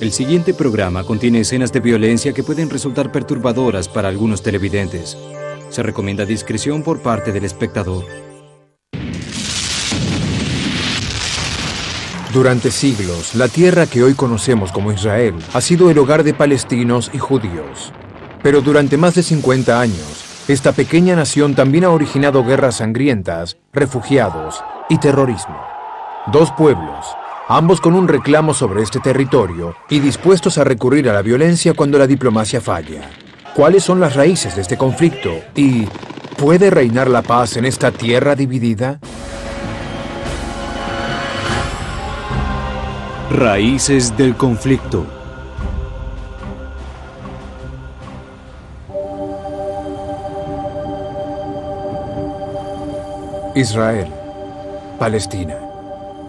El siguiente programa contiene escenas de violencia que pueden resultar perturbadoras para algunos televidentes. Se recomienda discreción por parte del espectador. Durante siglos, la tierra que hoy conocemos como Israel ha sido el hogar de palestinos y judíos. Pero durante más de 50 años, esta pequeña nación también ha originado guerras sangrientas, refugiados y terrorismo. Dos pueblos, ambos con un reclamo sobre este territorio y dispuestos a recurrir a la violencia cuando la diplomacia falla. ¿Cuáles son las raíces de este conflicto? ¿Y puede reinar la paz en esta tierra dividida? Raíces del conflicto. Israel, Palestina.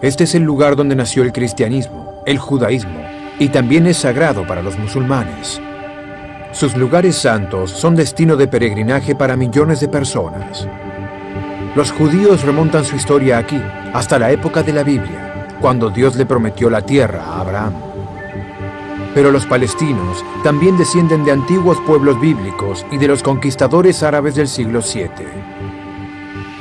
Este es el lugar donde nació el cristianismo, el judaísmo, y también es sagrado para los musulmanes. Sus lugares santos son destino de peregrinaje para millones de personas. Los judíos remontan su historia aquí, hasta la época de la Biblia, cuando Dios le prometió la tierra a Abraham. Pero los palestinos también descienden de antiguos pueblos bíblicos y de los conquistadores árabes del siglo VII.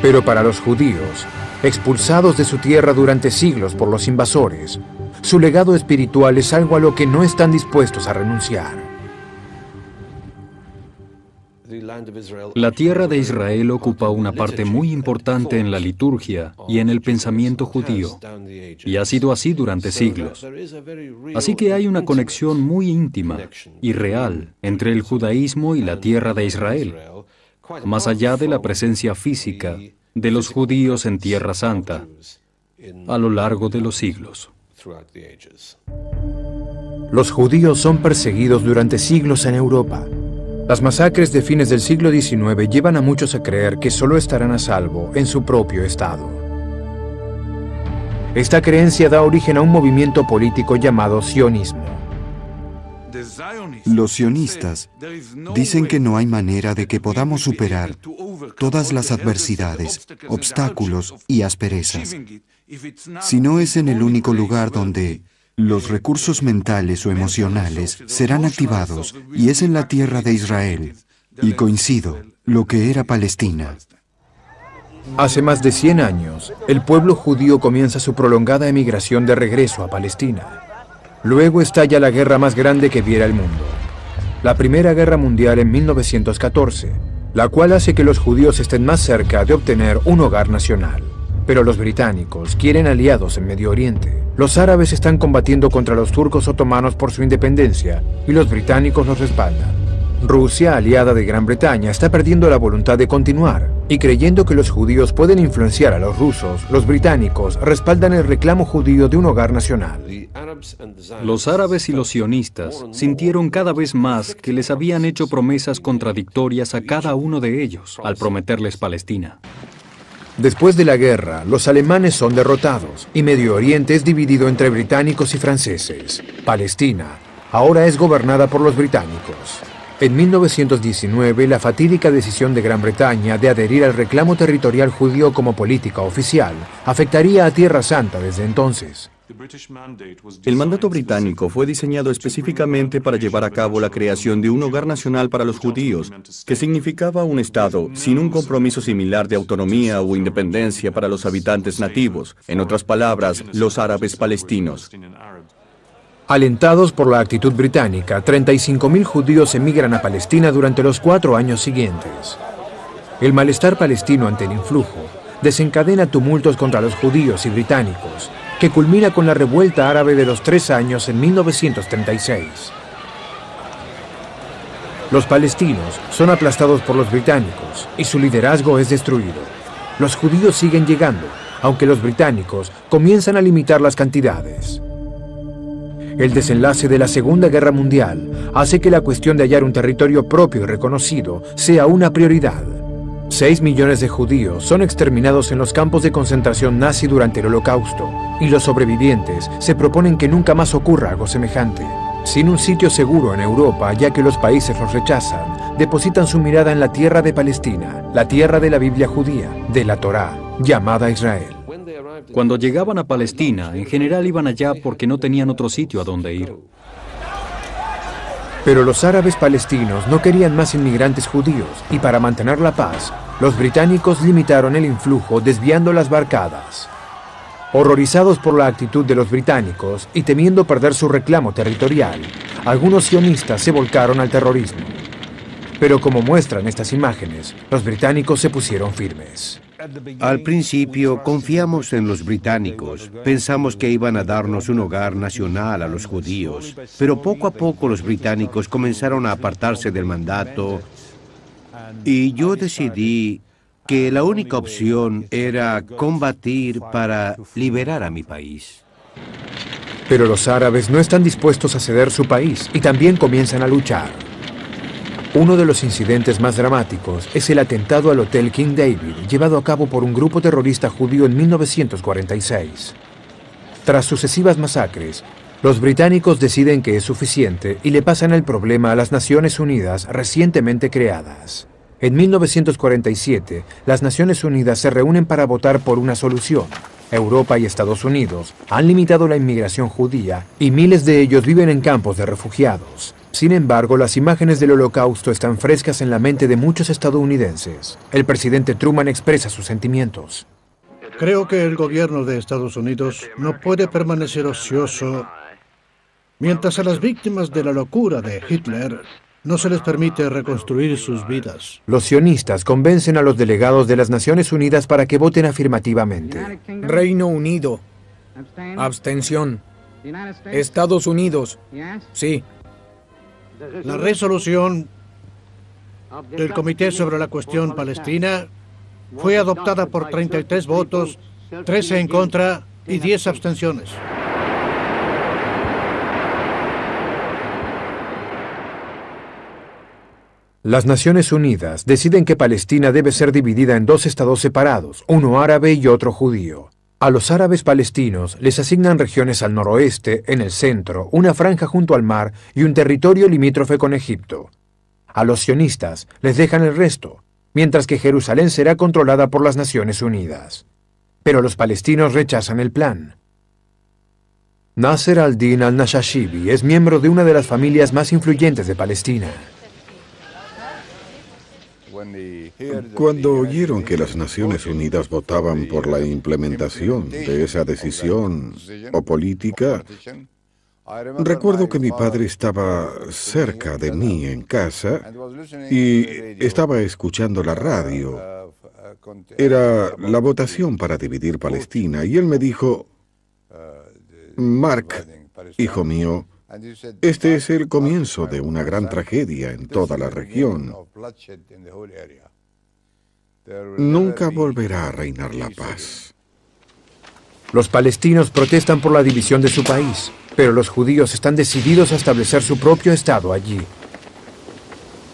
Pero para los judíos, expulsados de su tierra durante siglos por los invasores, su legado espiritual es algo a lo que no están dispuestos a renunciar. La tierra de Israel ocupa una parte muy importante en la liturgia y en el pensamiento judío, y ha sido así durante siglos. Así que hay una conexión muy íntima y real entre el judaísmo y la tierra de Israel, más allá de la presencia física de los judíos en Tierra Santa a lo largo de los siglos. Los judíos son perseguidos durante siglos en Europa. Las masacres de fines del siglo XIX llevan a muchos a creer que solo estarán a salvo en su propio estado. Esta creencia da origen a un movimiento político llamado sionismo. Los sionistas dicen que no hay manera de que podamos superar todas las adversidades, obstáculos y asperezas, si no es en el único lugar donde los recursos mentales o emocionales serán activados, y es en la tierra de Israel. Y coincido, lo que era Palestina. Hace más de 100 años, el pueblo judío comienza su prolongada emigración de regreso a Palestina. Luego estalla la guerra más grande que viera el mundo, la Primera Guerra Mundial en 1914, la cual hace que los judíos estén más cerca de obtener un hogar nacional. Pero los británicos quieren aliados en Medio Oriente. Los árabes están combatiendo contra los turcos otomanos por su independencia y los británicos los respaldan. Rusia, aliada de Gran Bretaña, está perdiendo la voluntad de continuar, y creyendo que los judíos pueden influenciar a los rusos, los británicos respaldan el reclamo judío de un hogar nacional. Los árabes y los sionistas sintieron cada vez más que les habían hecho promesas contradictorias a cada uno de ellos al prometerles Palestina. Después de la guerra, los alemanes son derrotados y Medio Oriente es dividido entre británicos y franceses. Palestina ahora es gobernada por los británicos. En 1919, la fatídica decisión de Gran Bretaña de adherir al reclamo territorial judío como política oficial afectaría a Tierra Santa desde entonces. El mandato británico fue diseñado específicamente para llevar a cabo la creación de un hogar nacional para los judíos, que significaba un Estado sin un compromiso similar de autonomía o independencia para los habitantes nativos, en otras palabras, los árabes palestinos. Alentados por la actitud británica, 35.000 judíos emigran a Palestina durante los 4 años siguientes. El malestar palestino ante el influjo desencadena tumultos contra los judíos y británicos, que culmina con la revuelta árabe de los 3 años en 1936. Los palestinos son aplastados por los británicos y su liderazgo es destruido. Los judíos siguen llegando, aunque los británicos comienzan a limitar las cantidades. El desenlace de la Segunda Guerra Mundial hace que la cuestión de hallar un territorio propio y reconocido sea una prioridad. 6 millones de judíos son exterminados en los campos de concentración nazi durante el Holocausto, y los sobrevivientes se proponen que nunca más ocurra algo semejante. Sin un sitio seguro en Europa, ya que los países los rechazan, depositan su mirada en la tierra de Palestina, la tierra de la Biblia judía, de la Torá, llamada Israel. Cuando llegaban a Palestina, en general iban allá porque no tenían otro sitio a donde ir. Pero los árabes palestinos no querían más inmigrantes judíos y para mantener la paz, los británicos limitaron el influjo desviando las barcadas. Horrorizados por la actitud de los británicos y temiendo perder su reclamo territorial, algunos sionistas se volcaron al terrorismo. Pero como muestran estas imágenes, los británicos se pusieron firmes. Al principio confiamos en los británicos, pensamos que iban a darnos un hogar nacional a los judíos, pero poco a poco los británicos comenzaron a apartarse del mandato y yo decidí que la única opción era combatir para liberar a mi país. Pero los árabes no están dispuestos a ceder su país y también comienzan a luchar. Uno de los incidentes más dramáticos es el atentado al Hotel King David, llevado a cabo por un grupo terrorista judío en 1946. Tras sucesivas masacres, los británicos deciden que es suficiente y le pasan el problema a las Naciones Unidas recientemente creadas. En 1947, las Naciones Unidas se reúnen para votar por una solución. Europa y Estados Unidos han limitado la inmigración judía y miles de ellos viven en campos de refugiados. Sin embargo, las imágenes del Holocausto están frescas en la mente de muchos estadounidenses. El presidente Truman expresa sus sentimientos. Creo que el gobierno de Estados Unidos no puede permanecer ocioso mientras a las víctimas de la locura de Hitler no se les permite reconstruir sus vidas. Los sionistas convencen a los delegados de las Naciones Unidas para que voten afirmativamente. Reino Unido. Abstención. Estados Unidos. Sí. La resolución del Comité sobre la Cuestión Palestina fue adoptada por 33 votos, 13 en contra y 10 abstenciones. Las Naciones Unidas deciden que Palestina debe ser dividida en dos estados separados, uno árabe y otro judío. A los árabes palestinos les asignan regiones al noroeste, en el centro, una franja junto al mar y un territorio limítrofe con Egipto. A los sionistas les dejan el resto, mientras que Jerusalén será controlada por las Naciones Unidas. Pero los palestinos rechazan el plan. Nasser al-Din al-Nashashibi es miembro de una de las familias más influyentes de Palestina. Cuando oyeron que las Naciones Unidas votaban por la implementación de esa decisión o política, recuerdo que mi padre estaba cerca de mí en casa y estaba escuchando la radio. Era la votación para dividir Palestina y él me dijo: Mark, hijo mío, este es el comienzo de una gran tragedia en toda la región. Nunca volverá a reinar la paz. Los palestinos protestan por la división de su país, pero los judíos están decididos a establecer su propio estado allí.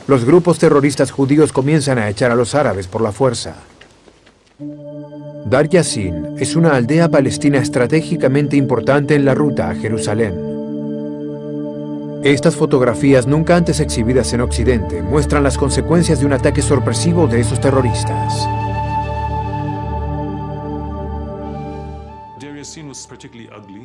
Los grupos terroristas judíos comienzan a echar a los árabes por la fuerza. Dar Yassin es una aldea palestina estratégicamente importante en la ruta a Jerusalén. Estas fotografías, nunca antes exhibidas en Occidente, muestran las consecuencias de un ataque sorpresivo de esos terroristas.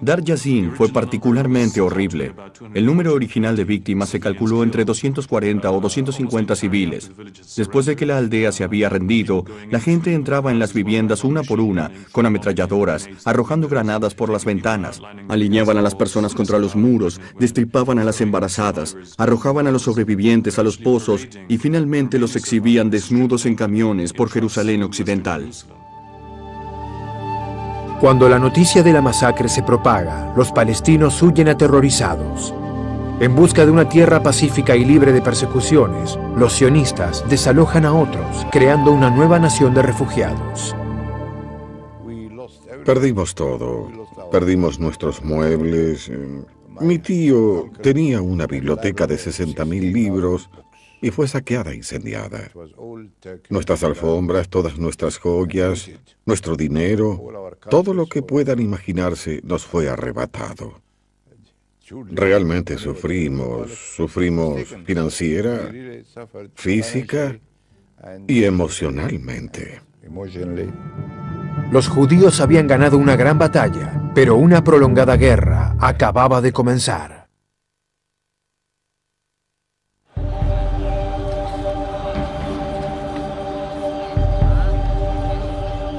Dar Yassin fue particularmente horrible. El número original de víctimas se calculó entre 240 o 250 civiles. Después de que la aldea se había rendido, la gente entraba en las viviendas una por una, con ametralladoras, arrojando granadas por las ventanas. Alineaban a las personas contra los muros, destripaban a las embarazadas, arrojaban a los sobrevivientes a los pozos y finalmente los exhibían desnudos en camiones por Jerusalén Occidental. Cuando la noticia de la masacre se propaga, los palestinos huyen aterrorizados. En busca de una tierra pacífica y libre de persecuciones, los sionistas desalojan a otros, creando una nueva nación de refugiados. Perdimos todo. Perdimos nuestros muebles. Mi tío tenía una biblioteca de 60.000 libros y fue saqueada e incendiada. Nuestras alfombras, todas nuestras joyas, nuestro dinero, todo lo que puedan imaginarse nos fue arrebatado. Realmente sufrimos financiera, física y emocionalmente. Los judíos habían ganado una gran batalla, pero una prolongada guerra acababa de comenzar.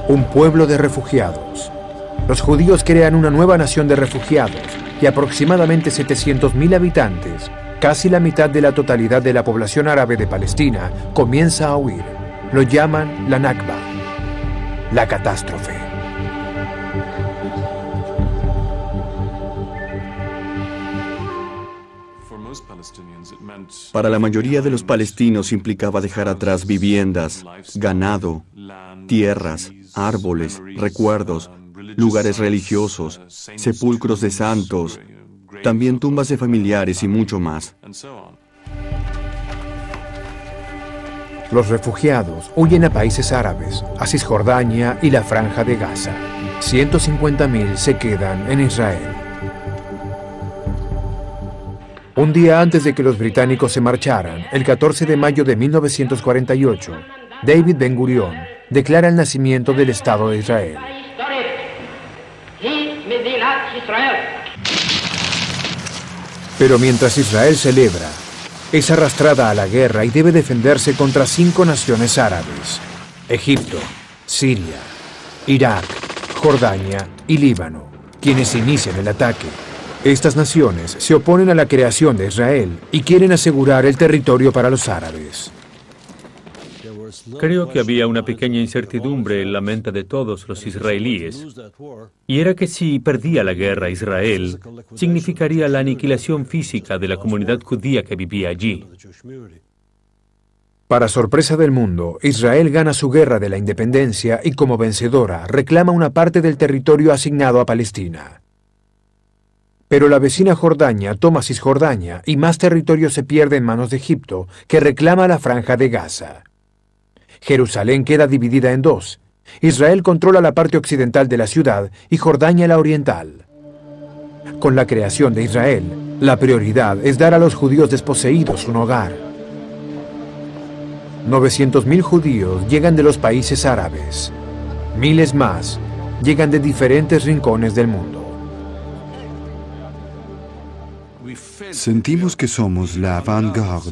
un pueblo de refugiados. Los judíos crean una nueva nación de refugiados y aproximadamente 700.000 habitantes, casi la mitad de la totalidad de la población árabe de Palestina, comienza a huir. Lo llaman la Nakba, la catástrofe. Para la mayoría de los palestinos implicaba dejar atrás viviendas, ganado, tierras, árboles, recuerdos, lugares religiosos, sepulcros de santos, también tumbas de familiares y mucho más. Los refugiados huyen a países árabes, a Cisjordania y la Franja de Gaza. 150.000 se quedan en Israel. Un día antes de que los británicos se marcharan, el 14 de mayo de 1948, David Ben-Gurión declara el nacimiento del Estado de Israel. Pero mientras Israel celebra, es arrastrada a la guerra y debe defenderse contra 5 naciones árabes: Egipto, Siria, Irak, Jordania y Líbano, quienes inician el ataque. Estas naciones se oponen a la creación de Israel y quieren asegurar el territorio para los árabes. Creo que había una pequeña incertidumbre en la mente de todos los israelíes, y era que si perdía la guerra Israel, significaría la aniquilación física de la comunidad judía que vivía allí. Para sorpresa del mundo, Israel gana su guerra de la independencia y como vencedora reclama una parte del territorio asignado a Palestina. Pero la vecina Jordania toma Cisjordania y más territorio se pierde en manos de Egipto, que reclama la Franja de Gaza. Jerusalén queda dividida en 2. Israel controla la parte occidental de la ciudad y Jordania la oriental. Con la creación de Israel, la prioridad es dar a los judíos desposeídos un hogar. 900.000 judíos llegan de los países árabes. Miles más llegan de diferentes rincones del mundo. Sentimos que somos la avant-garde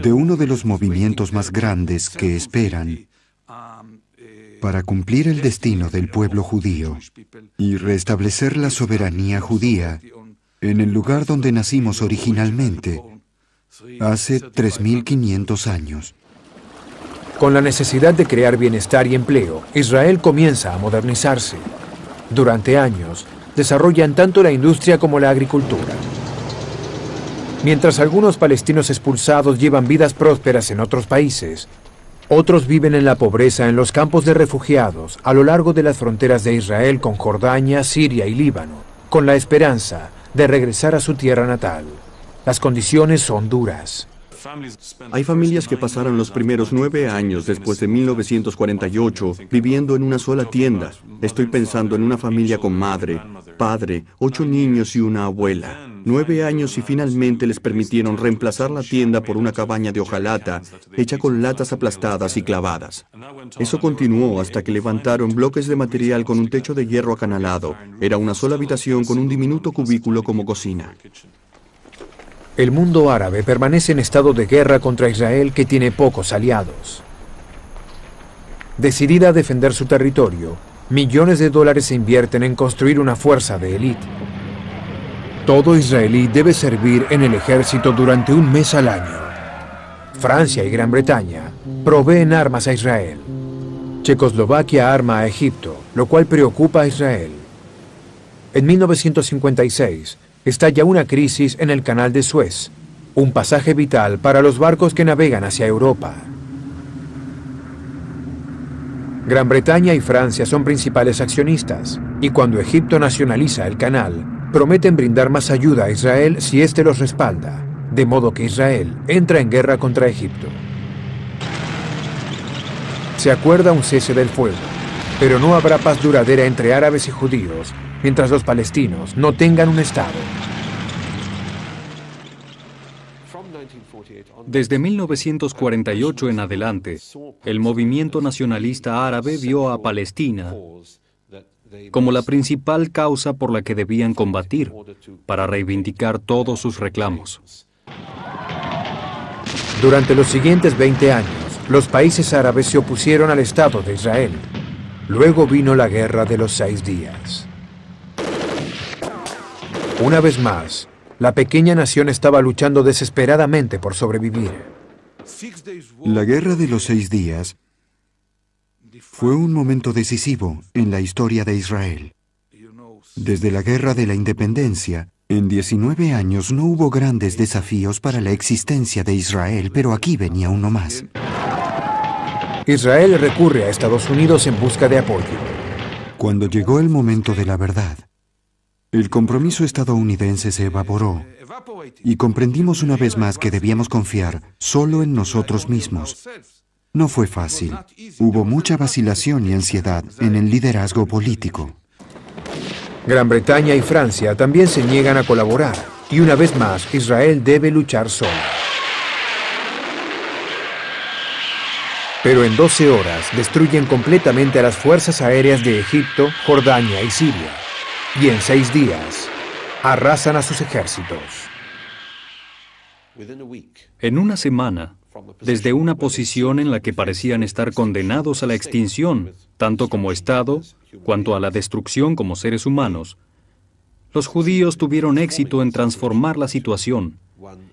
de uno de los movimientos más grandes que esperan para cumplir el destino del pueblo judío y restablecer la soberanía judía en el lugar donde nacimos originalmente, hace 3.500 años. Con la necesidad de crear bienestar y empleo, Israel comienza a modernizarse. Durante años, desarrollan tanto la industria como la agricultura. Mientras algunos palestinos expulsados llevan vidas prósperas en otros países, otros viven en la pobreza en los campos de refugiados a lo largo de las fronteras de Israel con Jordania, Siria y Líbano, con la esperanza de regresar a su tierra natal. Las condiciones son duras. Hay familias que pasaron los primeros 9 años después de 1948 viviendo en una sola tienda. Estoy pensando en una familia con madre, padre, 8 niños y una abuela. 9 años y finalmente les permitieron reemplazar la tienda por una cabaña de hojalata hecha con latas aplastadas y clavadas. Eso continuó hasta que levantaron bloques de material con un techo de hierro acanalado. Era una sola habitación con un diminuto cubículo como cocina. El mundo árabe permanece en estado de guerra contra Israel, que tiene pocos aliados. Decidida a defender su territorio, millones de dólares se invierten en construir una fuerza de élite. Todo israelí debe servir en el ejército durante un mes al año. Francia y Gran Bretaña proveen armas a Israel. Checoslovaquia arma a Egipto, lo cual preocupa a Israel. En 1956, estalla una crisis en el Canal de Suez, un pasaje vital para los barcos que navegan hacia Europa. Gran Bretaña y Francia son principales accionistas, y cuando Egipto nacionaliza el canal, prometen brindar más ayuda a Israel si éste los respalda, de modo que Israel entra en guerra contra Egipto. Se acuerda un cese del fuego, pero no habrá paz duradera entre árabes y judíos mientras los palestinos no tengan un Estado. Desde 1948 en adelante, el movimiento nacionalista árabe vio a Palestina como la principal causa por la que debían combatir para reivindicar todos sus reclamos. Durante los siguientes 20 años, los países árabes se opusieron al Estado de Israel. Luego vino la Guerra de los 6 días. Una vez más, la pequeña nación estaba luchando desesperadamente por sobrevivir. La Guerra de los 6 días fue un momento decisivo en la historia de Israel. Desde la Guerra de la Independencia, en 19 años no hubo grandes desafíos para la existencia de Israel, pero aquí venía uno más. Israel recurre a Estados Unidos en busca de apoyo. Cuando llegó el momento de la verdad, el compromiso estadounidense se evaporó y comprendimos una vez más que debíamos confiar solo en nosotros mismos. No fue fácil. Hubo mucha vacilación y ansiedad en el liderazgo político. Gran Bretaña y Francia también se niegan a colaborar, y una vez más Israel debe luchar solo. Pero en 12 horas destruyen completamente a las fuerzas aéreas de Egipto, Jordania y Siria, y en 6 días arrasan a sus ejércitos. En una semana, desde una posición en la que parecían estar condenados a la extinción, tanto como Estado, cuanto a la destrucción como seres humanos, los judíos tuvieron éxito en transformar la situación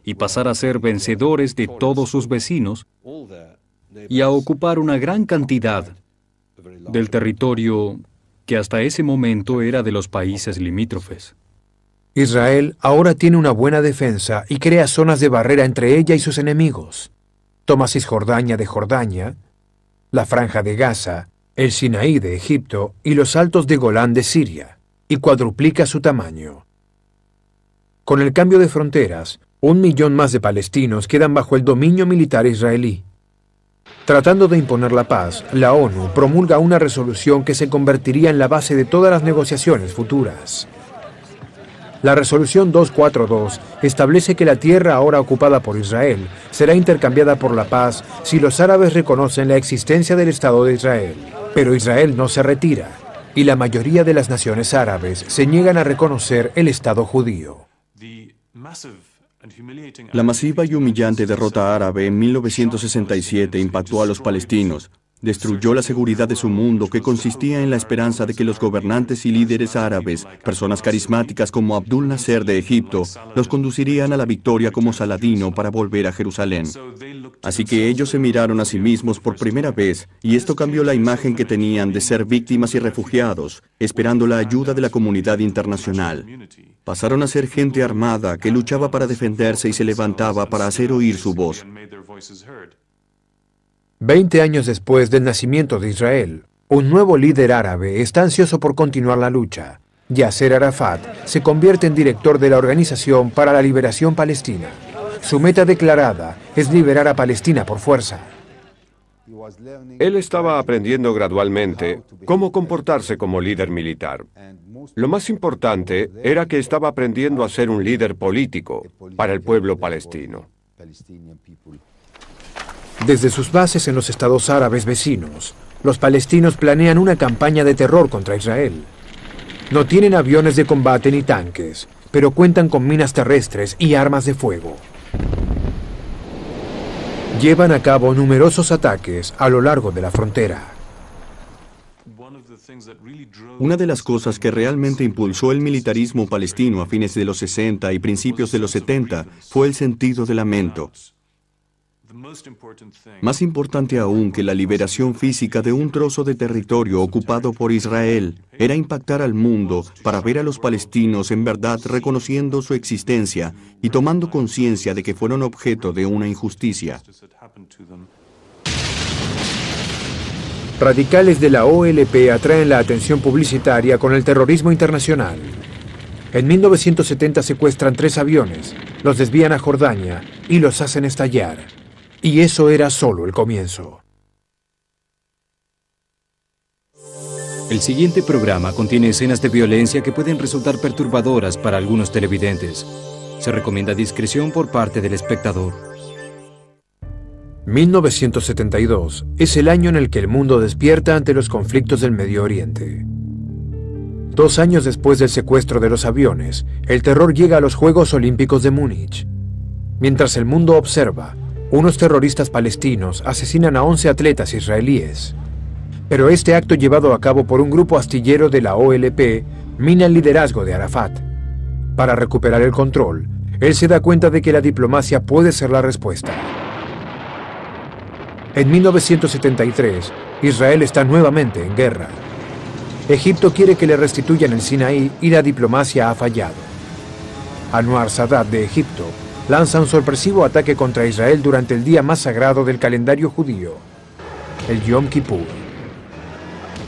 y pasar a ser vencedores de todos sus vecinos y a ocupar una gran cantidad del territorio que hasta ese momento era de los países limítrofes. Israel ahora tiene una buena defensa y crea zonas de barrera entre ella y sus enemigos. Toma Cisjordania de Jordania, la Franja de Gaza, el Sinaí de Egipto y los altos de Golán de Siria, y cuadruplica su tamaño. Con el cambio de fronteras, 1 millón más de palestinos quedan bajo el dominio militar israelí. Tratando de imponer la paz, la ONU promulga una resolución que se convertiría en la base de todas las negociaciones futuras. La resolución 242 establece que la tierra ahora ocupada por Israel será intercambiada por la paz si los árabes reconocen la existencia del Estado de Israel. Pero Israel no se retira, y la mayoría de las naciones árabes se niegan a reconocer el Estado judío. La masiva y humillante derrota árabe en 1967 impactó a los palestinos. Destruyó la seguridad de su mundo, que consistía en la esperanza de que los gobernantes y líderes árabes, personas carismáticas como Abdul Nasser de Egipto, los conducirían a la victoria como Saladino para volver a Jerusalén. Así que ellos se miraron a sí mismos por primera vez, y esto cambió la imagen que tenían de ser víctimas y refugiados, esperando la ayuda de la comunidad internacional. Pasaron a ser gente armada que luchaba para defenderse y se levantaba para hacer oír su voz. 20 años después del nacimiento de Israel, un nuevo líder árabe está ansioso por continuar la lucha. Yasser Arafat se convierte en director de la Organización para la Liberación Palestina. Su meta declarada es liberar a Palestina por fuerza. Él estaba aprendiendo gradualmente cómo comportarse como líder militar. Lo más importante era que estaba aprendiendo a ser un líder político para el pueblo palestino. Desde sus bases en los estados árabes vecinos, los palestinos planean una campaña de terror contra Israel. No tienen aviones de combate ni tanques, pero cuentan con minas terrestres y armas de fuego. Llevan a cabo numerosos ataques a lo largo de la frontera. Una de las cosas que realmente impulsó el militarismo palestino a fines de los 60 y principios de los 70 fue el sentido de lamento. Más importante aún que la liberación física de un trozo de territorio ocupado por Israel era impactar al mundo para ver a los palestinos en verdad reconociendo su existencia y tomando conciencia de que fueron objeto de una injusticia. Radicales de la OLP atraen la atención publicitaria con el terrorismo internacional. En 1970 secuestran 3 aviones, los desvían a Jordania y los hacen estallar. Y eso era solo el comienzo. El siguiente programa contiene escenas de violencia que pueden resultar perturbadoras para algunos televidentes. Se recomienda discreción por parte del espectador. 1972 es el año en el que el mundo despierta ante los conflictos del Medio Oriente. 2 años después del secuestro de los aviones, el terror llega a los Juegos Olímpicos de Múnich. Mientras el mundo observa, unos terroristas palestinos asesinan a 11 atletas israelíes. Pero este acto llevado a cabo por un grupo astillero de la OLP mina el liderazgo de Arafat. Para recuperar el control, él se da cuenta de que la diplomacia puede ser la respuesta. En 1973, Israel está nuevamente en guerra. Egipto quiere que le restituyan el Sinaí y la diplomacia ha fallado. Anwar Sadat de Egipto lanza un sorpresivo ataque contra Israel durante el día más sagrado del calendario judío, el Yom Kippur.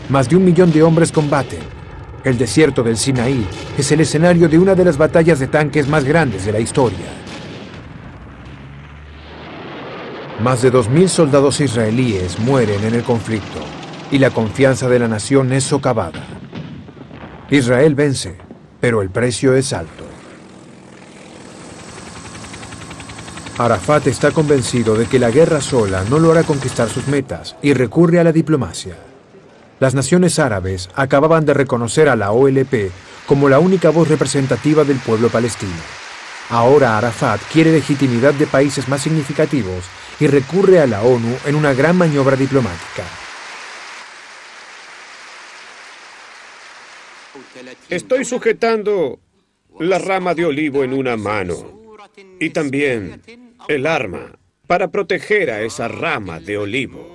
Más de 1 millón de hombres combaten. El desierto del Sinaí es el escenario de una de las batallas de tanques más grandes de la historia. Más de 2.000 soldados israelíes mueren en el conflicto y la confianza de la nación es socavada. Israel vence, pero el precio es alto. Arafat está convencido de que la guerra sola no lo hará conquistar sus metas y recurre a la diplomacia. Las naciones árabes acababan de reconocer a la OLP como la única voz representativa del pueblo palestino. Ahora Arafat quiere legitimidad de países más significativos y recurre a la ONU en una gran maniobra diplomática. Estoy sujetando la rama de olivo en una mano y también el arma para proteger a esa rama de olivo.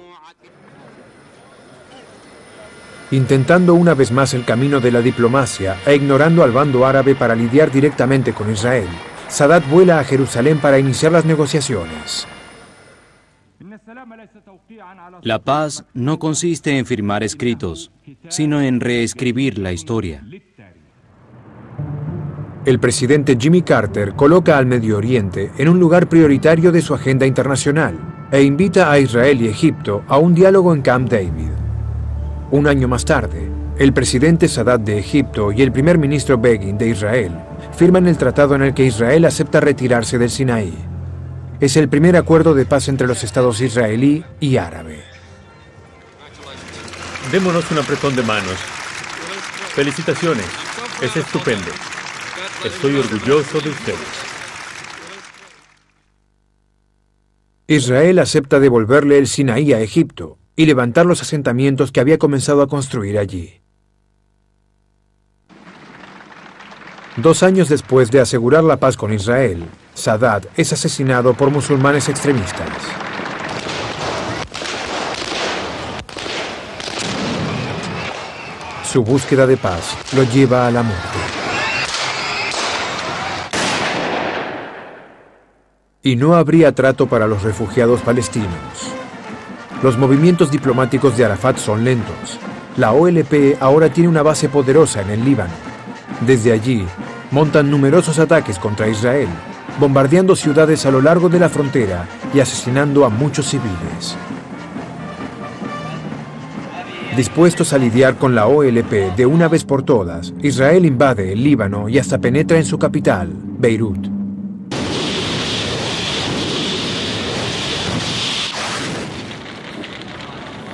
Intentando una vez más el camino de la diplomacia e ignorando al bando árabe para lidiar directamente con Israel, Sadat vuela a Jerusalén para iniciar las negociaciones. La paz no consiste en firmar escritos, sino en reescribir la historia. El presidente Jimmy Carter coloca al Medio Oriente en un lugar prioritario de su agenda internacional e invita a Israel y Egipto a un diálogo en Camp David. Un año más tarde, el presidente Sadat de Egipto y el primer ministro Begin de Israel firman el tratado en el que Israel acepta retirarse del Sinaí. Es el primer acuerdo de paz entre los estados israelí y árabe. Démonos un apretón de manos. Felicitaciones. Es estupendo. Estoy orgulloso de ustedes. Israel acepta devolverle el Sinaí a Egipto y levantar los asentamientos que había comenzado a construir allí. 2 años después de asegurar la paz con Israel, Sadat es asesinado por musulmanes extremistas. Su búsqueda de paz lo lleva a la muerte. Y no habría trato para los refugiados palestinos. Los movimientos diplomáticos de Arafat son lentos. La OLP ahora tiene una base poderosa en el Líbano. Desde allí, montan numerosos ataques contra Israel, bombardeando ciudades a lo largo de la frontera y asesinando a muchos civiles. Dispuestos a lidiar con la OLP de una vez por todas, Israel invade el Líbano y hasta penetra en su capital, Beirut.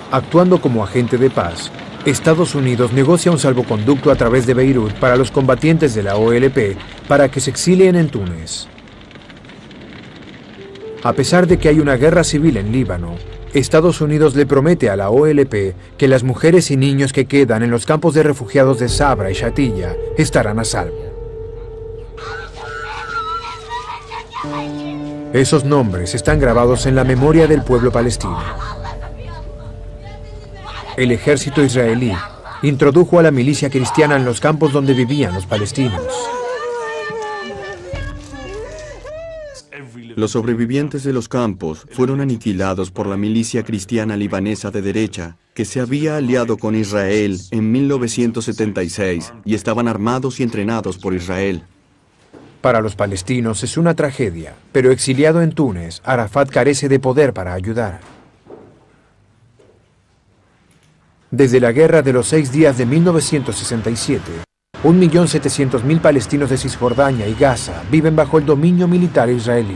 Actuando como agente de paz, Estados Unidos negocia un salvoconducto a través de Beirut para los combatientes de la OLP para que se exilien en Túnez. A pesar de que hay una guerra civil en Líbano, Estados Unidos le promete a la OLP que las mujeres y niños que quedan en los campos de refugiados de Sabra y Shatilla estarán a salvo. Esos nombres están grabados en la memoria del pueblo palestino. El ejército israelí introdujo a la milicia cristiana en los campos donde vivían los palestinos. Los sobrevivientes de los campos fueron aniquilados por la milicia cristiana libanesa de derecha, que se había aliado con Israel en 1976 y estaban armados y entrenados por Israel. Para los palestinos es una tragedia, pero exiliado en Túnez, Arafat carece de poder para ayudar. Desde la Guerra de los 6 días de 1967, 1.700.000 palestinos de Cisjordania y Gaza viven bajo el dominio militar israelí.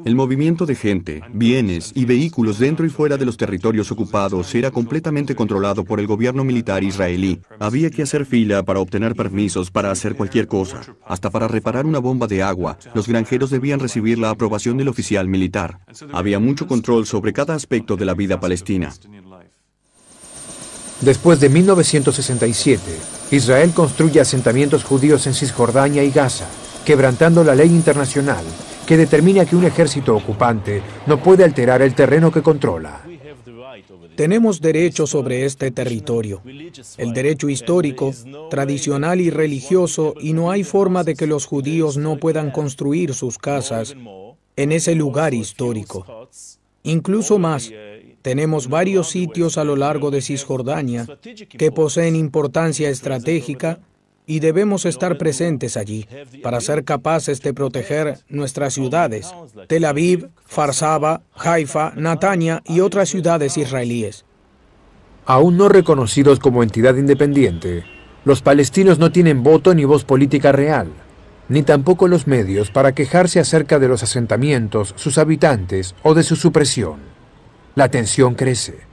El movimiento de gente, bienes y vehículos dentro y fuera de los territorios ocupados era completamente controlado por el gobierno militar israelí. Había que hacer fila para obtener permisos para hacer cualquier cosa. Hasta para reparar una bomba de agua, los granjeros debían recibir la aprobación del oficial militar. Había mucho control sobre cada aspecto de la vida palestina. Después de 1967, Israel construye asentamientos judíos en Cisjordania y Gaza, quebrantando la ley internacional que determina que un ejército ocupante no puede alterar el terreno que controla. Tenemos derecho sobre este territorio, el derecho histórico, tradicional y religioso, y no hay forma de que los judíos no puedan construir sus casas en ese lugar histórico. Incluso más, tenemos varios sitios a lo largo de Cisjordania que poseen importancia estratégica y debemos estar presentes allí para ser capaces de proteger nuestras ciudades, Tel Aviv, Farsaba, Haifa, Natania y otras ciudades israelíes. Aún no reconocidos como entidad independiente, los palestinos no tienen voto ni voz política real, ni tampoco los medios para quejarse acerca de los asentamientos, sus habitantes o de su supresión. La tensión crece.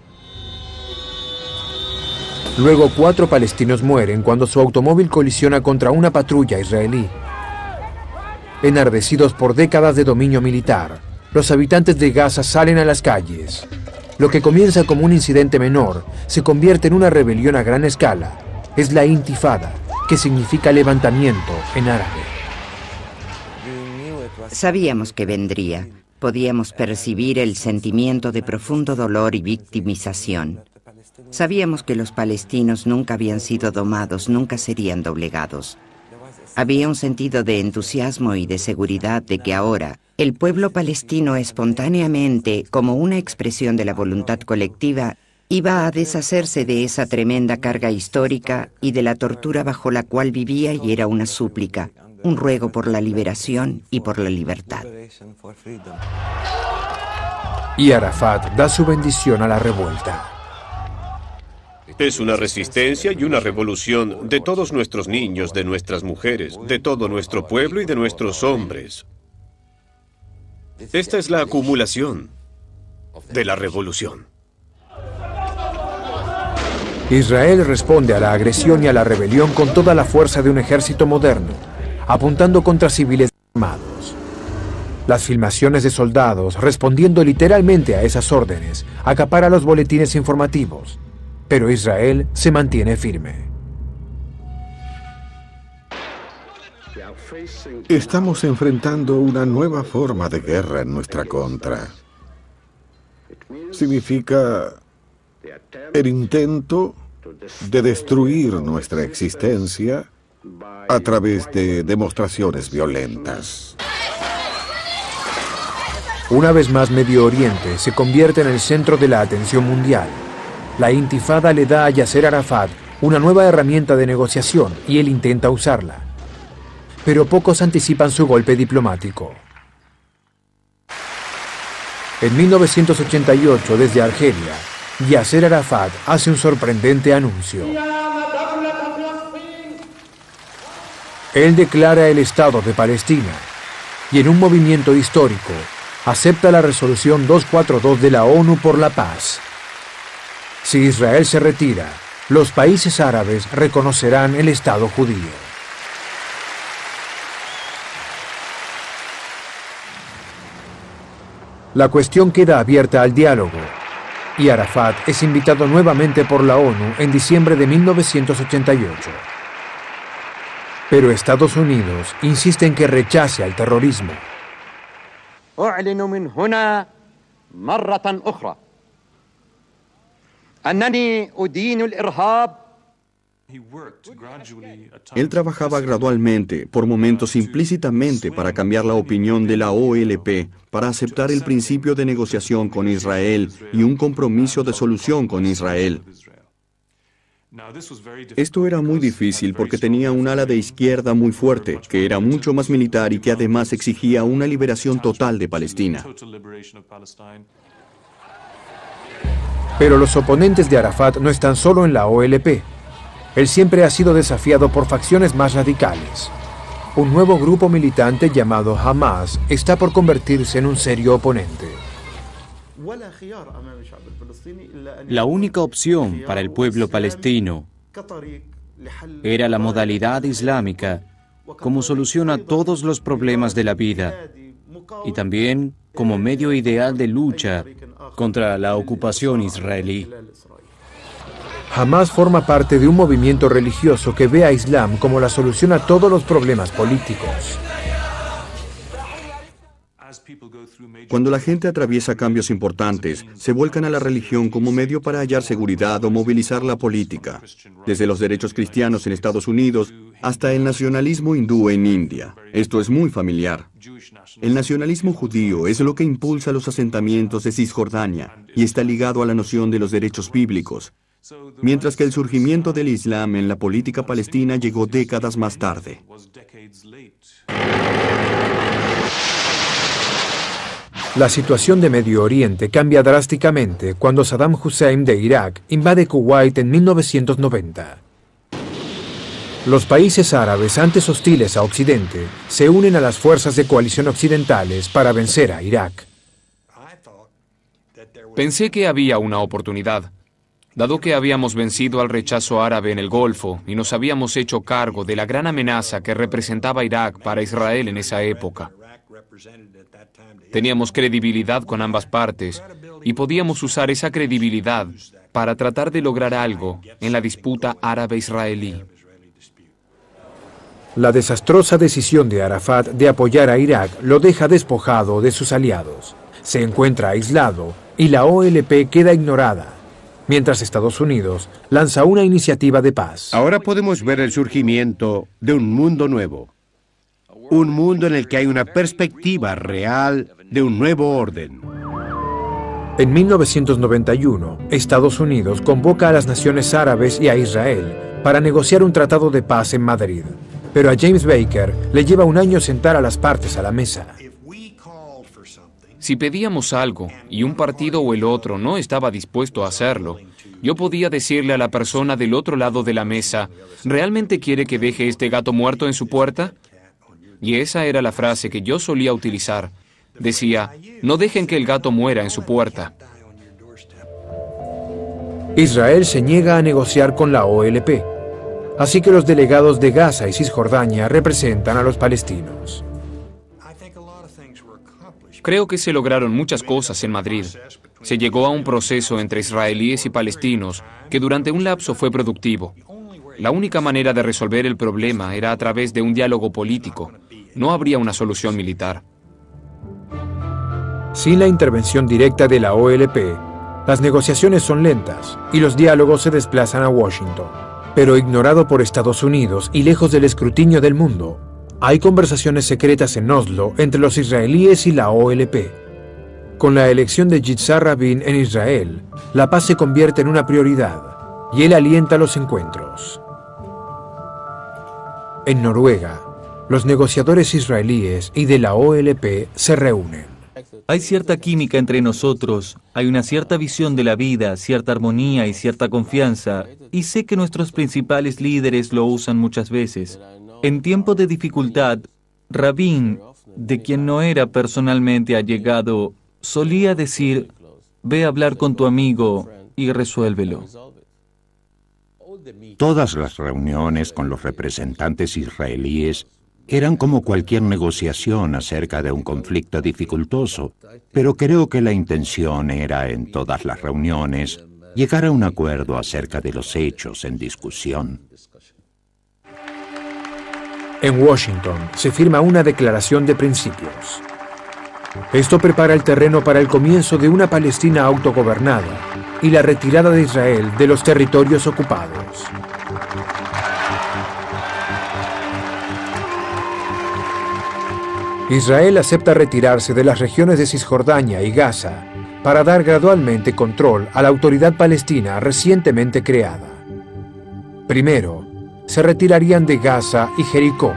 Luego 4 palestinos mueren cuando su automóvil colisiona contra una patrulla israelí. Enardecidos por décadas de dominio militar, los habitantes de Gaza salen a las calles. Lo que comienza como un incidente menor se convierte en una rebelión a gran escala. Es la Intifada, que significa levantamiento en árabe. Sabíamos que vendría. Podíamos percibir el sentimiento de profundo dolor y victimización. Sabíamos que los palestinos nunca habían sido domados, nunca serían doblegados. Había un sentido de entusiasmo y de seguridad de que ahora el pueblo palestino espontáneamente, como una expresión de la voluntad colectiva, iba a deshacerse de esa tremenda carga histórica y de la tortura bajo la cual vivía, y era una súplica, un ruego por la liberación y por la libertad. Y Arafat da su bendición a la revuelta. Es una resistencia y una revolución de todos nuestros niños, de nuestras mujeres, de todo nuestro pueblo y de nuestros hombres. Esta es la acumulación de la revolución. Israel responde a la agresión y a la rebelión con toda la fuerza de un ejército moderno, apuntando contra civiles armados. Las filmaciones de soldados, respondiendo literalmente a esas órdenes, acaparan los boletines informativos. Pero Israel se mantiene firme. Estamos enfrentando una nueva forma de guerra en nuestra contra. Significa el intento de destruir nuestra existencia a través de demostraciones violentas. Una vez más, Medio Oriente se convierte en el centro de la atención mundial. La Intifada le da a Yasser Arafat una nueva herramienta de negociación y él intenta usarla. Pero pocos anticipan su golpe diplomático. En 1988, desde Argelia, Yasser Arafat hace un sorprendente anuncio. Él declara el Estado de Palestina y en un movimiento histórico acepta la resolución 242 de la ONU por la paz. Si Israel se retira, los países árabes reconocerán el Estado judío. La cuestión queda abierta al diálogo, y Arafat es invitado nuevamente por la ONU en diciembre de 1988. Pero Estados Unidos insiste en que rechace al terrorismo. Él trabajaba gradualmente, por momentos implícitamente, para cambiar la opinión de la OLP, para aceptar el principio de negociación con Israel y un compromiso de solución con Israel. Esto era muy difícil porque tenía un ala de izquierda muy fuerte, que era mucho más militar y que además exigía una liberación total de Palestina. Pero los oponentes de Arafat no están solo en la OLP. Él siempre ha sido desafiado por facciones más radicales. un nuevo grupo militante llamado Hamas está por convertirse en un serio oponente. La única opción para el pueblo palestino era la modalidad islámica como solución a todos los problemas de la vida y también como medio ideal de lucha contra la ocupación israelí. Hamas forma parte de un movimiento religioso que ve a Islam como la solución a todos los problemas políticos. Cuando la gente atraviesa cambios importantes, se vuelcan a la religión como medio para hallar seguridad o movilizar la política, desde los derechos cristianos en Estados Unidos hasta el nacionalismo hindú en India. Esto es muy familiar. El nacionalismo judío es lo que impulsa los asentamientos de Cisjordania y está ligado a la noción de los derechos bíblicos, mientras que el surgimiento del Islam en la política palestina llegó décadas más tarde. La situación de Medio Oriente cambia drásticamente cuando Saddam Hussein de Irak invade Kuwait en 1990. Los países árabes, antes hostiles a Occidente, se unen a las fuerzas de coalición occidentales para vencer a Irak. Pensé que había una oportunidad. Dado que habíamos vencido al rechazo árabe en el Golfo y nos habíamos hecho cargo de la gran amenaza que representaba Irak para Israel en esa época. Teníamos credibilidad con ambas partes y podíamos usar esa credibilidad para tratar de lograr algo en la disputa árabe-israelí. La desastrosa decisión de Arafat de apoyar a Irak lo deja despojado de sus aliados. Se encuentra aislado y la OLP queda ignorada, mientras Estados Unidos lanza una iniciativa de paz. Ahora podemos ver el surgimiento de un mundo nuevo. Un mundo en el que hay una perspectiva real de un nuevo orden. En 1991, Estados Unidos convoca a las naciones árabes y a Israel para negociar un tratado de paz en Madrid. Pero a James Baker le lleva un año sentar a las partes a la mesa. Si pedíamos algo y un partido o el otro no estaba dispuesto a hacerlo, yo podía decirle a la persona del otro lado de la mesa, ¿realmente quiere que deje este gato muerto en su puerta? Y esa era la frase que yo solía utilizar. Decía, no dejen que el gato muera en su puerta. Israel se niega a negociar con la OLP, así que los delegados de Gaza y Cisjordania representan a los palestinos. Creo que se lograron muchas cosas en Madrid. Se llegó a un proceso entre israelíes y palestinos que durante un lapso fue productivo. La única manera de resolver el problema era a través de un diálogo político. No habría una solución militar. Sin la intervención directa de la OLP, las negociaciones son lentas y los diálogos se desplazan a Washington. Pero ignorado por Estados Unidos y lejos del escrutinio del mundo, hay conversaciones secretas en Oslo entre los israelíes y la OLP. Con la elección de Yitzhak Rabin en Israel, la paz se convierte en una prioridad y él alienta los encuentros. En Noruega, los negociadores israelíes y de la OLP se reúnen. Hay cierta química entre nosotros, hay una cierta visión de la vida, cierta armonía y cierta confianza, y sé que nuestros principales líderes lo usan muchas veces. En tiempos de dificultad, Rabin, de quien no era personalmente allegado, solía decir, ve a hablar con tu amigo y resuélvelo. Todas las reuniones con los representantes israelíes eran como cualquier negociación acerca de un conflicto dificultoso, pero creo que la intención era, en todas las reuniones, llegar a un acuerdo acerca de los hechos en discusión. En Washington se firma una declaración de principios. Esto prepara el terreno para el comienzo de una Palestina autogobernada y la retirada de Israel de los territorios ocupados. Israel acepta retirarse de las regiones de Cisjordania y Gaza para dar gradualmente control a la autoridad palestina recientemente creada. Primero, se retirarían de Gaza y Jericó,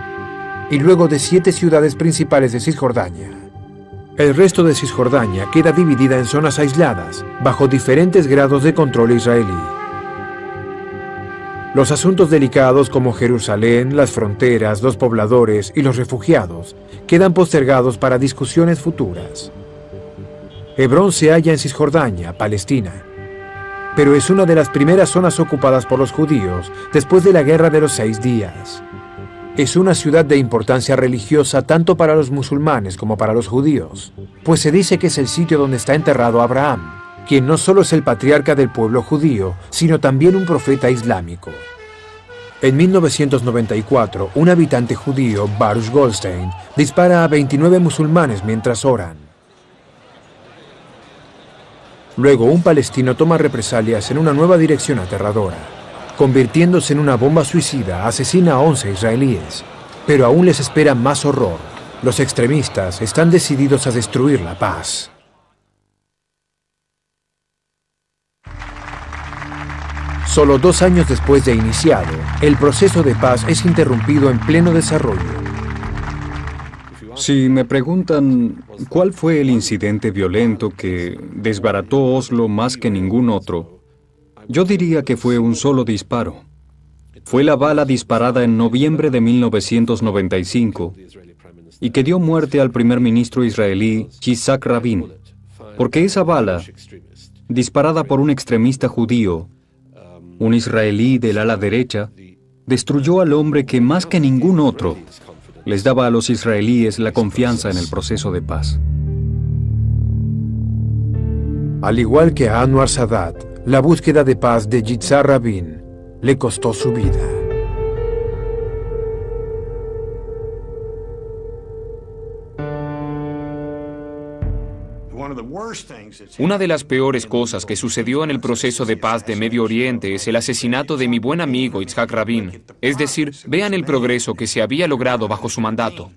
y luego de 7 ciudades principales de Cisjordania. El resto de Cisjordania queda dividida en zonas aisladas, bajo diferentes grados de control israelí. Los asuntos delicados como Jerusalén, las fronteras, los pobladores y los refugiados quedan postergados para discusiones futuras. Hebrón se halla en Cisjordania, Palestina, pero es una de las primeras zonas ocupadas por los judíos después de la Guerra de los 6 días. Es una ciudad de importancia religiosa tanto para los musulmanes como para los judíos, pues se dice que es el sitio donde está enterrado Abraham, quien no solo es el patriarca del pueblo judío, sino también un profeta islámico. En 1994, un habitante judío, Baruch Goldstein, dispara a 29 musulmanes mientras oran. Luego, un palestino toma represalias en una nueva dirección aterradora. Convirtiéndose en una bomba suicida, asesina a 11 israelíes. Pero aún les espera más horror. Los extremistas están decididos a destruir la paz. Solo 2 años después de iniciado, el proceso de paz es interrumpido en pleno desarrollo. Si me preguntan cuál fue el incidente violento que desbarató Oslo más que ningún otro, yo diría que fue un solo disparo. Fue la bala disparada en noviembre de 1995 y que dio muerte al primer ministro israelí Yitzhak Rabin, porque esa bala, disparada por un extremista judío, un israelí del ala derecha, destruyó al hombre que más que ningún otro les daba a los israelíes la confianza en el proceso de paz. Al igual que a Anwar Sadat, la búsqueda de paz de Yitzhak Rabin le costó su vida. Una de las peores cosas que sucedió en el proceso de paz de Medio Oriente es el asesinato de mi buen amigo Yitzhak Rabin. Es decir, vean el progreso que se había logrado bajo su mandato.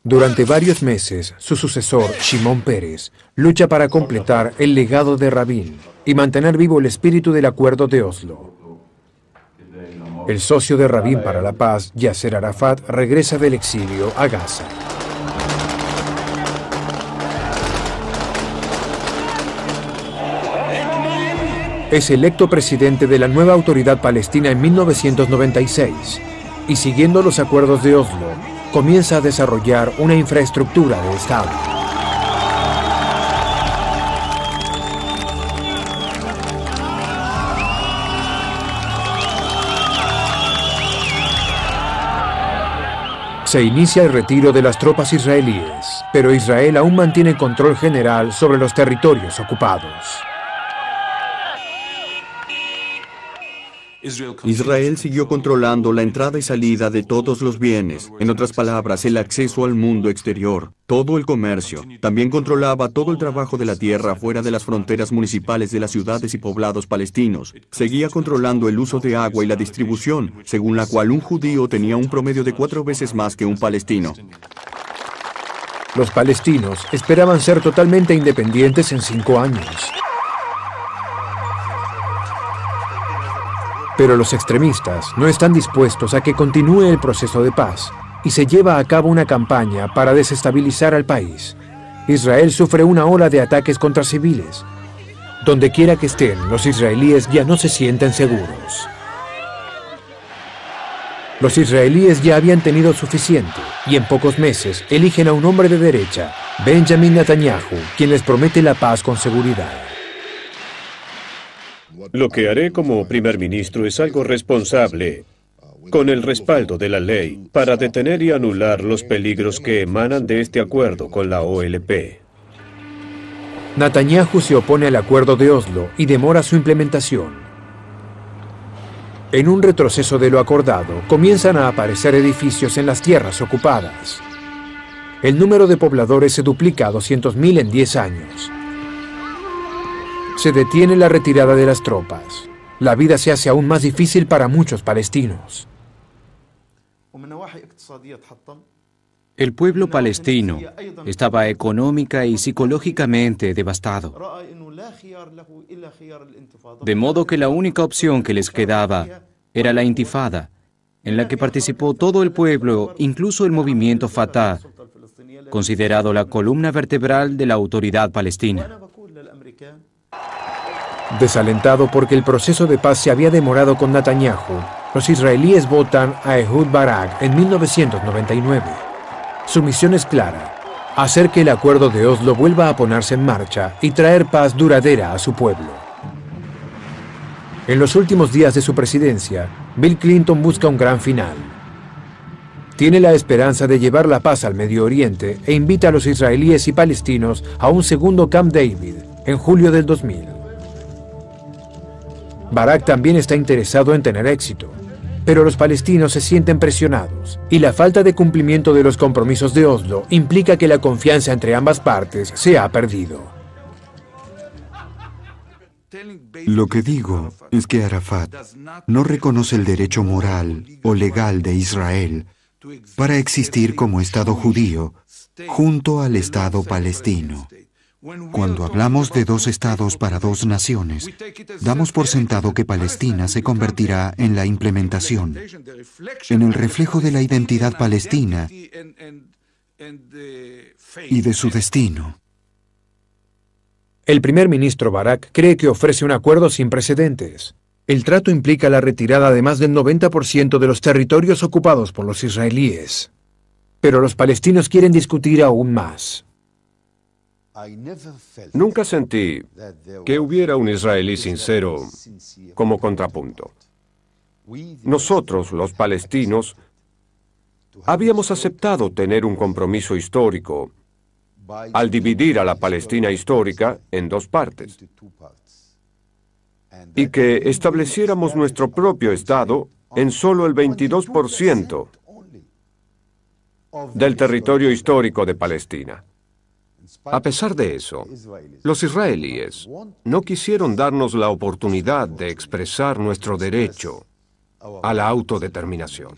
Durante varios meses, su sucesor, Shimon Peres, lucha para completar el legado de Rabin y mantener vivo el espíritu del Acuerdo de Oslo. El socio de Rabin para la paz, Yasser Arafat, regresa del exilio a Gaza. Es electo presidente de la nueva autoridad palestina en 1996 y, siguiendo los acuerdos de Oslo, comienza a desarrollar una infraestructura de Estado. Se inicia el retiro de las tropas israelíes, pero Israel aún mantiene control general sobre los territorios ocupados. Israel siguió controlando la entrada y salida de todos los bienes, en otras palabras, el acceso al mundo exterior, todo el comercio. También controlaba todo el trabajo de la tierra fuera de las fronteras municipales de las ciudades y poblados palestinos. Seguía controlando el uso de agua y la distribución, según la cual un judío tenía un promedio de 4 veces más que un palestino. Los palestinos esperaban ser totalmente independientes en 5 años. Pero los extremistas no están dispuestos a que continúe el proceso de paz y se lleva a cabo una campaña para desestabilizar al país. Israel sufre una ola de ataques contra civiles. Donde quiera que estén, los israelíes ya no se sienten seguros. Los israelíes ya habían tenido suficiente y en pocos meses eligen a un hombre de derecha, Benjamin Netanyahu, quien les promete la paz con seguridad. Lo que haré como primer ministro es algo responsable, con el respaldo de la ley, para detener y anular los peligros que emanan de este acuerdo con la OLP. Netanyahu se opone al acuerdo de Oslo y demora su implementación. En un retroceso de lo acordado, comienzan a aparecer edificios en las tierras ocupadas. El número de pobladores se duplica a 200.000 en 10 años. Se detiene la retirada de las tropas. La vida se hace aún más difícil para muchos palestinos. El pueblo palestino estaba económica y psicológicamente devastado. De modo que la única opción que les quedaba era la intifada, en la que participó todo el pueblo, incluso el movimiento Fatah, considerado la columna vertebral de la autoridad palestina. Desalentado porque el proceso de paz se había demorado con Netanyahu, los israelíes votan a Ehud Barak en 1999. Su misión es clara: hacer que el acuerdo de Oslo vuelva a ponerse en marcha y traer paz duradera a su pueblo. En los últimos días de su presidencia, Bill Clinton busca un gran final. Tiene la esperanza de llevar la paz al Medio Oriente e invita a los israelíes y palestinos a un segundo Camp David en julio del 2000. Barak también está interesado en tener éxito, pero los palestinos se sienten presionados y la falta de cumplimiento de los compromisos de Oslo implica que la confianza entre ambas partes se ha perdido. Lo que digo es que Arafat no reconoce el derecho moral o legal de Israel para existir como Estado judío junto al Estado palestino. Cuando hablamos de dos estados para dos naciones, damos por sentado que Palestina se convertirá en la implementación, en el reflejo de la identidad palestina y de su destino. El primer ministro Barak cree que ofrece un acuerdo sin precedentes. El trato implica la retirada de más del 90% de los territorios ocupados por los israelíes. Pero los palestinos quieren discutir aún más. Nunca sentí que hubiera un israelí sincero como contrapunto. Nosotros, los palestinos, habíamos aceptado tener un compromiso histórico al dividir a la Palestina histórica en dos partes y que estableciéramos nuestro propio Estado en solo el 22% del territorio histórico de Palestina. A pesar de eso, los israelíes no quisieron darnos la oportunidad de expresar nuestro derecho a la autodeterminación.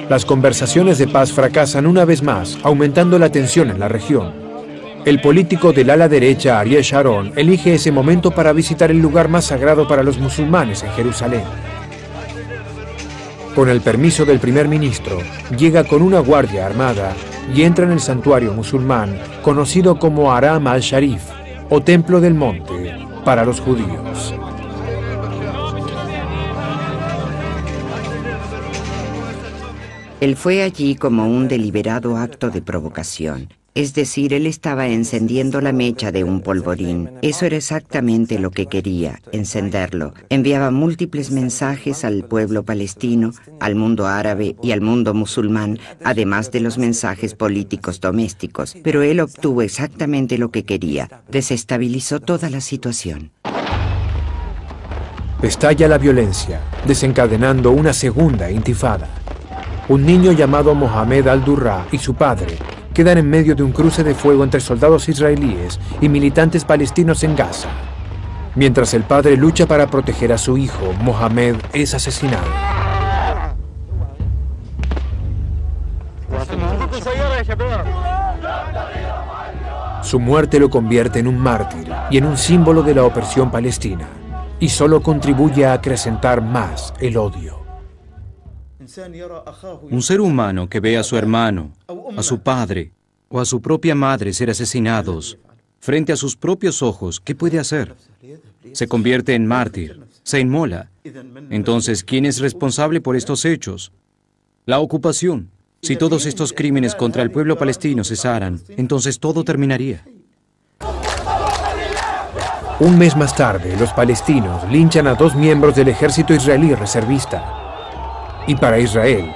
Las conversaciones de paz fracasan una vez más, aumentando la tensión en la región. El político del ala derecha, Ariel Sharon, elige ese momento para visitar el lugar más sagrado para los musulmanes en Jerusalén. Con el permiso del primer ministro, llega con una guardia armada y entra en el santuario musulmán conocido como Haram al-Sharif, o Templo del Monte, para los judíos. Él fue allí como un deliberado acto de provocación. Es decir, él estaba encendiendo la mecha de un polvorín. Eso era exactamente lo que quería, encenderlo. Enviaba múltiples mensajes al pueblo palestino, al mundo árabe y al mundo musulmán, además de los mensajes políticos domésticos. Pero él obtuvo exactamente lo que quería. Desestabilizó toda la situación. Estalla la violencia, desencadenando una segunda intifada. Un niño llamado Mohamed al-Durra y su padre quedan en medio de un cruce de fuego entre soldados israelíes y militantes palestinos en Gaza. Mientras el padre lucha para proteger a su hijo, Mohamed es asesinado. Su muerte lo convierte en un mártir y en un símbolo de la opresión palestina, y solo contribuye a acrecentar más el odio. Un ser humano que ve a su hermano, a su padre o a su propia madre ser asesinados frente a sus propios ojos, ¿qué puede hacer? Se convierte en mártir, se inmola. Entonces, ¿quién es responsable por estos hechos? La ocupación. Si todos estos crímenes contra el pueblo palestino cesaran, entonces todo terminaría. Un mes más tarde, los palestinos linchan a 2 miembros del ejército israelí reservista. Y para Israel,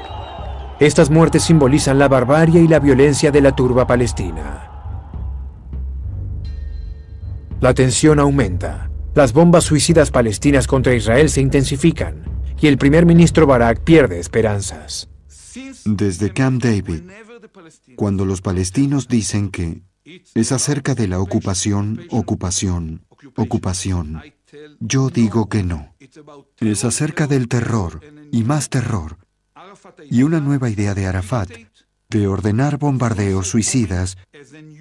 estas muertes simbolizan la barbarie y la violencia de la turba palestina. La tensión aumenta. Las bombas suicidas palestinas contra Israel se intensifican y el primer ministro Barak pierde esperanzas. Desde Camp David, cuando los palestinos dicen que es acerca de la ocupación, yo digo que no. Es acerca del terror y más terror, y una nueva idea de Arafat, de ordenar bombardeos suicidas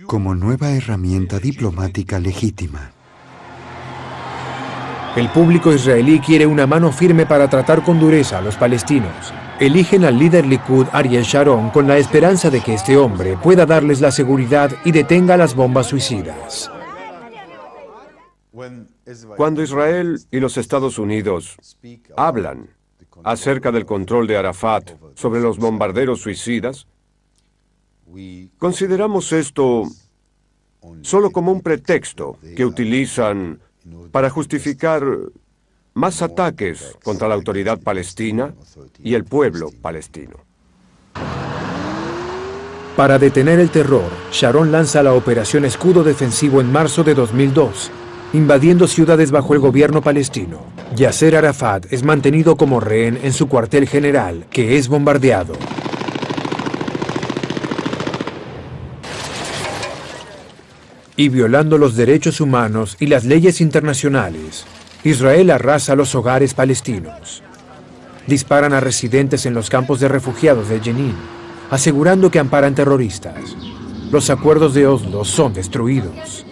como nueva herramienta diplomática legítima. El público israelí quiere una mano firme para tratar con dureza a los palestinos. Eligen al líder Likud, Ariel Sharon, con la esperanza de que este hombre pueda darles la seguridad y detenga las bombas suicidas. Cuando Israel y los Estados Unidos hablan acerca del control de Arafat sobre los bombarderos suicidas, consideramos esto solo como un pretexto que utilizan para justificar más ataques contra la autoridad palestina y el pueblo palestino. Para detener el terror, Sharon lanza la Operación Escudo Defensivo en marzo de 2002, invadiendo ciudades bajo el gobierno palestino. Yasser Arafat es mantenido como rehén en su cuartel general, que es bombardeado. Y violando los derechos humanos y las leyes internacionales, Israel arrasa los hogares palestinos. Disparan a residentes en los campos de refugiados de Jenin, asegurando que amparan terroristas. Los acuerdos de Oslo son destruidos.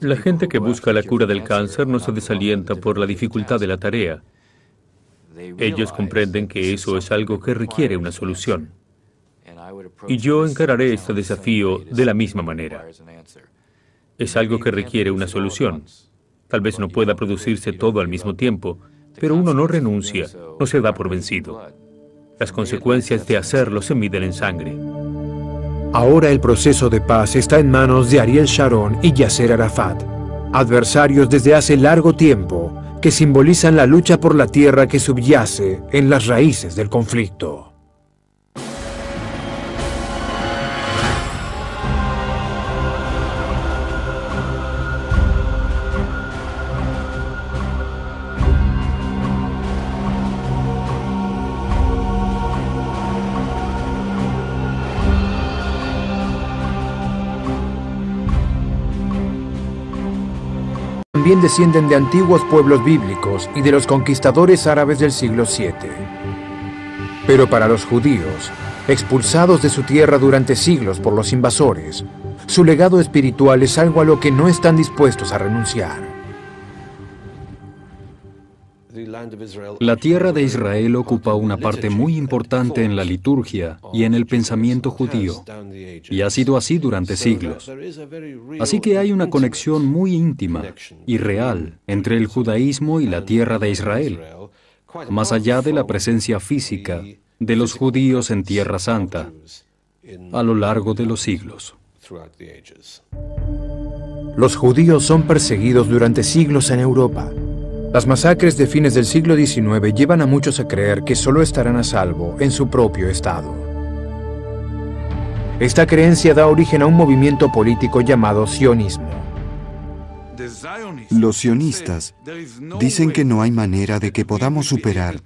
La gente que busca la cura del cáncer no se desalienta por la dificultad de la tarea. Ellos comprenden que eso es algo que requiere una solución. Y yo encararé este desafío de la misma manera. Es algo que requiere una solución. Tal vez no pueda producirse todo al mismo tiempo, pero uno no renuncia, no se da por vencido. Las consecuencias de hacerlo se miden en sangre. Ahora el proceso de paz está en manos de Ariel Sharon y Yasser Arafat, adversarios desde hace largo tiempo que simbolizan la lucha por la tierra que subyace en las raíces del conflicto. También descienden de antiguos pueblos bíblicos y de los conquistadores árabes del siglo VII. Pero para los judíos, expulsados de su tierra durante siglos por los invasores, su legado espiritual es algo a lo que no están dispuestos a renunciar. La tierra de Israel ocupa una parte muy importante en la liturgia y en el pensamiento judío, y ha sido así durante siglos. Así que hay una conexión muy íntima y real entre el judaísmo y la tierra de Israel, más allá de la presencia física de los judíos en Tierra Santa a lo largo de los siglos. Los judíos son perseguidos durante siglos en Europa. Las masacres de fines del siglo XIX llevan a muchos a creer que solo estarán a salvo en su propio estado. Esta creencia da origen a un movimiento político llamado sionismo. Los sionistas dicen que no hay manera de que podamos superar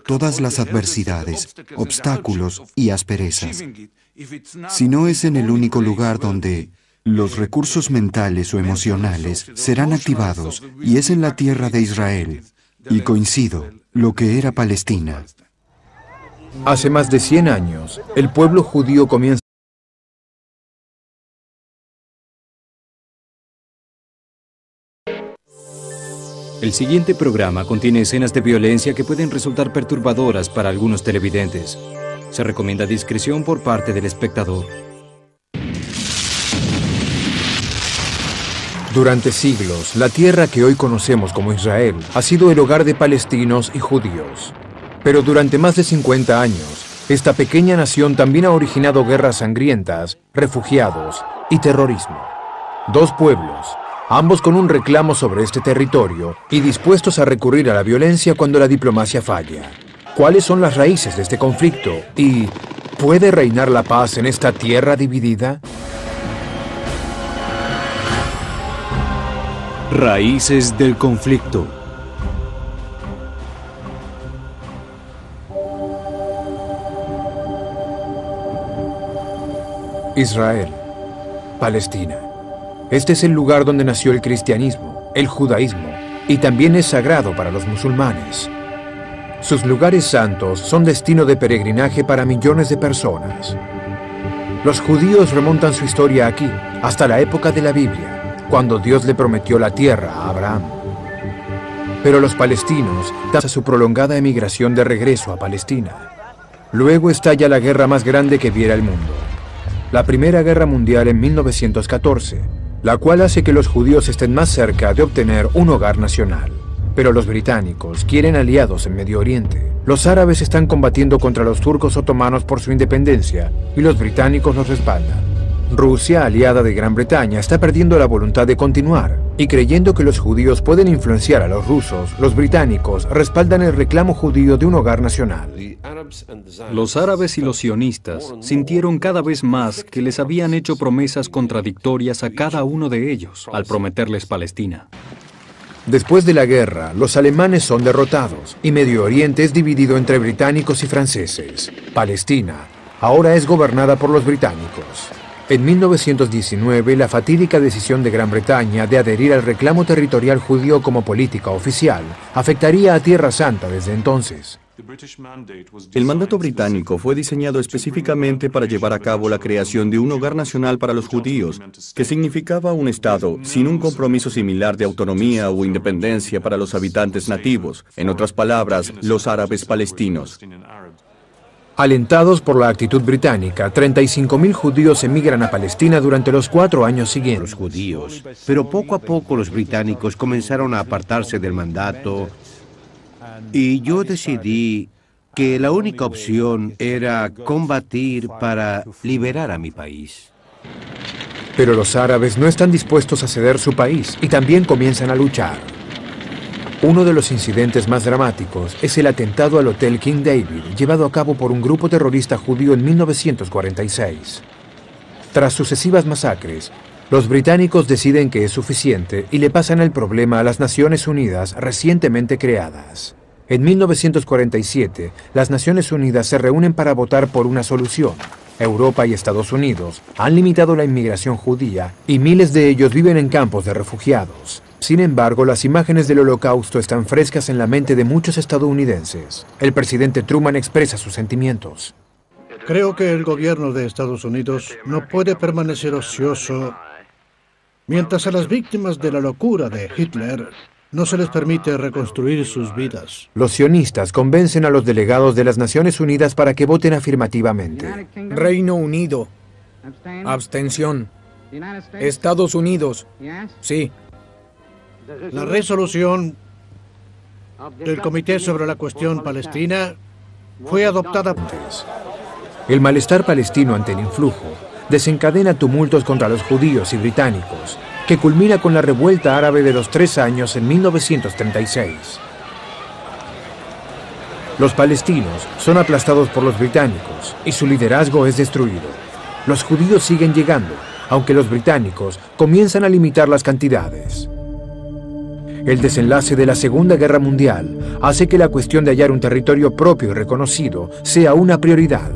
todas las adversidades, obstáculos y asperezas, si no es en el único lugar donde los recursos mentales o emocionales serán activados, y es en la tierra de Israel, y coincido, lo que era Palestina. Hace más de 100 años, el pueblo judío comienza El siguiente programa contiene escenas de violencia que pueden resultar perturbadoras para algunos televidentes. Se recomienda discreción por parte del espectador. Durante siglos, la tierra que hoy conocemos como Israel ha sido el hogar de palestinos y judíos. Pero durante más de 50 años, esta pequeña nación también ha originado guerras sangrientas, refugiados y terrorismo. Dos pueblos, ambos con un reclamo sobre este territorio y dispuestos a recurrir a la violencia cuando la diplomacia falla. ¿Cuáles son las raíces de este conflicto? ¿Y puede reinar la paz en esta tierra dividida? Raíces del conflicto. Israel, Palestina. Este es el lugar donde nació el cristianismo, el judaísmo, y también es sagrado para los musulmanes. Sus lugares santos son destino de peregrinaje para millones de personas. Los judíos remontan su historia aquí, hasta la época de la Biblia, cuando Dios le prometió la tierra a Abraham. Pero los palestinos tras su prolongada emigración de regreso a Palestina. Luego estalla la guerra más grande que viera el mundo. La Primera Guerra Mundial en 1914, la cual hace que los judíos estén más cerca de obtener un hogar nacional. Pero los británicos quieren aliados en Medio Oriente. Los árabes están combatiendo contra los turcos otomanos por su independencia y los británicos los respaldan. Rusia, aliada de Gran Bretaña, está perdiendo la voluntad de continuar, y creyendo que los judíos pueden influenciar a los rusos, los británicos respaldan el reclamo judío de un hogar nacional. Los árabes y los sionistas sintieron cada vez más que les habían hecho promesas contradictorias a cada uno de ellos al prometerles Palestina. Después de la guerra, los alemanes son derrotados, y Medio Oriente es dividido entre británicos y franceses. Palestina ahora es gobernada por los británicos. En 1919, la fatídica decisión de Gran Bretaña de adherir al reclamo territorial judío como política oficial afectaría a Tierra Santa desde entonces. El mandato británico fue diseñado específicamente para llevar a cabo la creación de un hogar nacional para los judíos, que significaba un Estado sin un compromiso similar de autonomía o independencia para los habitantes nativos, en otras palabras, los árabes palestinos. Alentados por la actitud británica, 35.000 judíos emigran a Palestina durante los 4 años siguientes. Los judíos, pero poco a poco los británicos comenzaron a apartarse del mandato y yo decidí que la única opción era combatir para liberar a mi país. Pero los árabes no están dispuestos a ceder su país y también comienzan a luchar. Uno de los incidentes más dramáticos es el atentado al Hotel King David, llevado a cabo por un grupo terrorista judío en 1946. Tras sucesivas masacres, los británicos deciden que es suficiente y le pasan el problema a las Naciones Unidas recientemente creadas. En 1947, las Naciones Unidas se reúnen para votar por una solución. Europa y Estados Unidos han limitado la inmigración judía y miles de ellos viven en campos de refugiados. Sin embargo, las imágenes del Holocausto están frescas en la mente de muchos estadounidenses. El presidente Truman expresa sus sentimientos. Creo que el gobierno de Estados Unidos no puede permanecer ocioso mientras a las víctimas de la locura de Hitler no se les permite reconstruir sus vidas. Los sionistas convencen a los delegados de las Naciones Unidas para que voten afirmativamente. Reino Unido. Abstención. Estados Unidos. Sí. La resolución del Comité sobre la Cuestión Palestina fue adoptada. El malestar palestino ante el influjo desencadena tumultos contra los judíos y británicos, que culmina con la revuelta árabe de los 3 años en 1936. Los palestinos son aplastados por los británicos y su liderazgo es destruido. Los judíos siguen llegando, aunque los británicos comienzan a limitar las cantidades. El desenlace de la Segunda Guerra Mundial hace que la cuestión de hallar un territorio propio y reconocido sea una prioridad.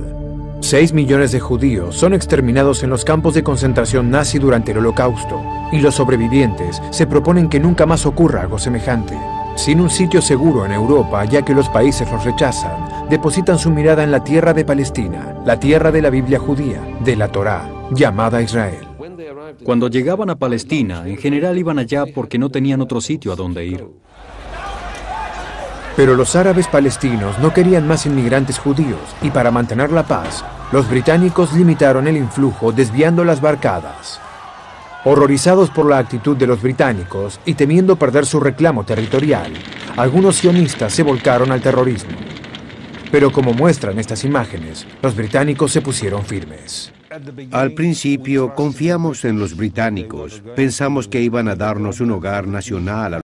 6 millones de judíos son exterminados en los campos de concentración nazi durante el Holocausto, y los sobrevivientes se proponen que nunca más ocurra algo semejante. Sin un sitio seguro en Europa, ya que los países los rechazan, depositan su mirada en la tierra de Palestina, la tierra de la Biblia judía, de la Torá, llamada Israel. Cuando llegaban a Palestina, en general iban allá porque no tenían otro sitio a donde ir. Pero los árabes palestinos no querían más inmigrantes judíos, y para mantener la paz, los británicos limitaron el influjo desviando las barcadas. Horrorizados por la actitud de los británicos y temiendo perder su reclamo territorial, algunos sionistas se volcaron al terrorismo. Pero como muestran estas imágenes, los británicos se pusieron firmes. Al principio confiamos en los británicos, pensamos que iban a darnos un hogar nacional